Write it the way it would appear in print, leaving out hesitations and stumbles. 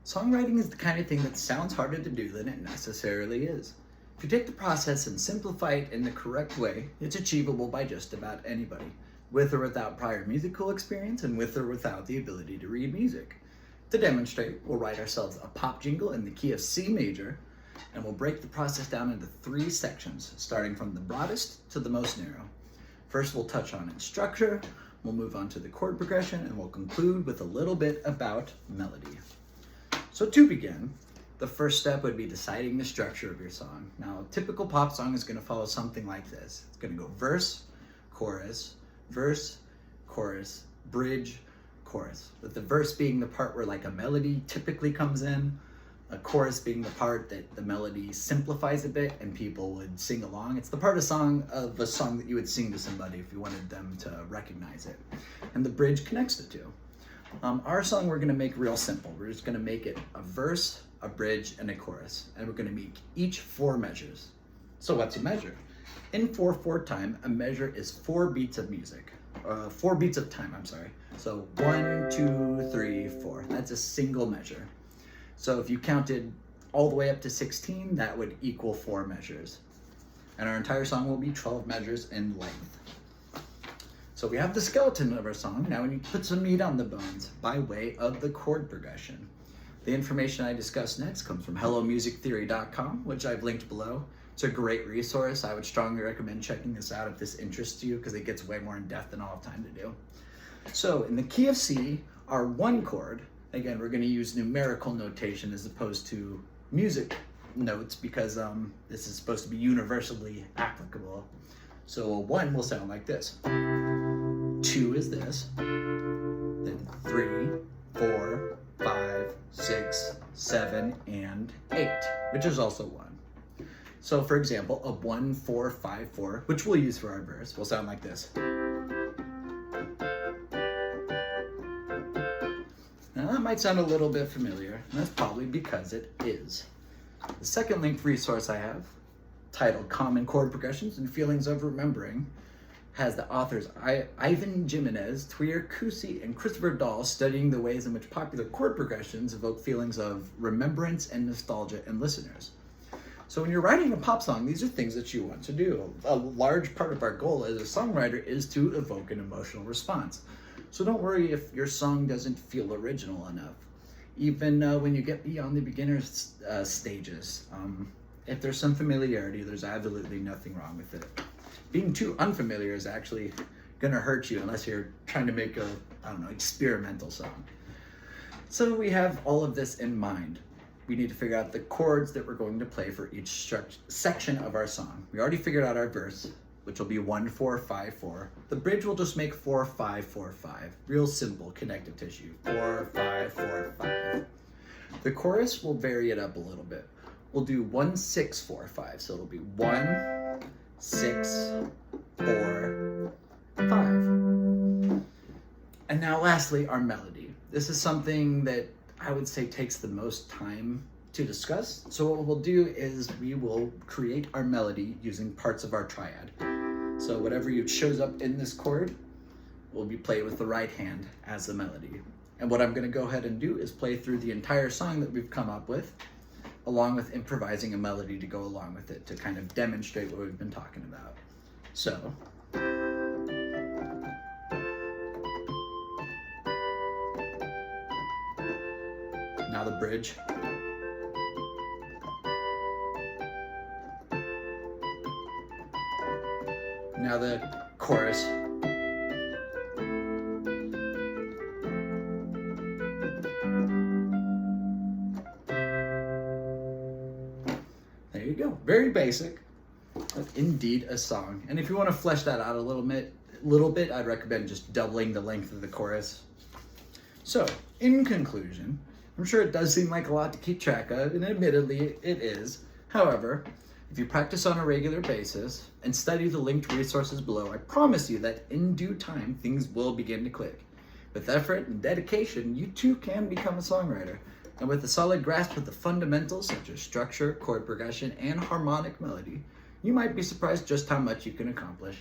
Songwriting is the kind of thing that sounds harder to do than it necessarily is. If you take the process and simplify it in the correct way, it's achievable by just about anybody, with or without prior musical experience and with or without the ability to read music. To demonstrate, we'll write ourselves a pop jingle in the key of C major, and we'll break the process down into 3 sections, starting from the broadest to the most narrow. First, we'll touch on its structure, we'll move on to the chord progression, and we'll conclude with a little bit about melody. So to begin, the first step would be deciding the structure of your song. Now, a typical pop song is going to follow something like this. It's going to go verse, chorus, bridge, chorus. With the verse being the part where like a melody typically comes in, a chorus being the part that the melody simplifies a bit and people would sing along. It's the part of a song that you would sing to somebody if you wanted them to recognize it. And the bridge connects the two. Our song we're going to make real simple. We're just going to make it a verse, a bridge, and a chorus. And we're going to make each 4 measures. So what's a measure? In 4/4 time, a measure is 4 beats of music. 4 beats of time, I'm sorry. So 1, 2, 3, 4. That's a single measure. So if you counted all the way up to 16, that would equal 4 measures. And our entire song will be 12 measures in length. So we have the skeleton of our song. Now we need to put some meat on the bones by way of the chord progression. The information I discuss next comes from hellomusictheory.com, which I've linked below. It's a great resource. I would strongly recommend checking this out if this interests you, because it gets way more in depth than I'll have time to do. So in the key of C, our 1 chord, again, we're going to use numerical notation as opposed to music notes, because this is supposed to be universally applicable. So a 1 will sound like this. 2 is this, then 3, 4, 5, 6, 7, and 8, which is also 1. So for example, a 1, 4, 5, 4, which we'll use for our verse, will sound like this. Now that might sound a little bit familiar, and that's probably because it is. The second linked resource I have, titled Common Chord Progressions and Feelings of Remembering, has the authors Ivan Jimenez, Tuir Kusi, and Christopher Dahl studying the ways in which popular chord progressions evoke feelings of remembrance and nostalgia in listeners. So when you're writing a pop song, these are things that you want to do. A large part of our goal as a songwriter is to evoke an emotional response. So don't worry if your song doesn't feel original enough. Even when you get beyond the beginner stages, if there's some familiarity, there's absolutely nothing wrong with it. Being too unfamiliar is actually going to hurt you unless you're trying to make a, experimental song. So we have all of this in mind. We need to figure out the chords that we're going to play for each section of our song. We already figured out our verse, which will be 1, 4, 5, 4. The bridge will just make 4, 5, 4, 5. Real simple connective tissue. 4, 5, 4, 5. The chorus will vary it up a little bit. We'll do 1, 6, 4, 5. So it'll be 1, 6, 4, 5. And now lastly, our melody. This is something that I would say takes the most time to discuss. So what we'll do is we will create our melody using parts of our triad. So whatever shows up in this chord will be played with the right hand as the melody. And what I'm going to go ahead and do is play through the entire song that we've come up with, along with improvising a melody to go along with it to kind of demonstrate what we've been talking about. So, now the bridge. Now the chorus. There you go. Very basic, but indeed a song. And if you want to flesh that out a little bit, I'd recommend just doubling the length of the chorus. So, in conclusion, I'm sure it does seem like a lot to keep track of, and admittedly it is. However, if you practice on a regular basis and study the linked resources below, I promise you that in due time, things will begin to click. With effort and dedication, you too can become a songwriter. And with a solid grasp of the fundamentals such as structure, chord progression, and harmonic melody, you might be surprised just how much you can accomplish.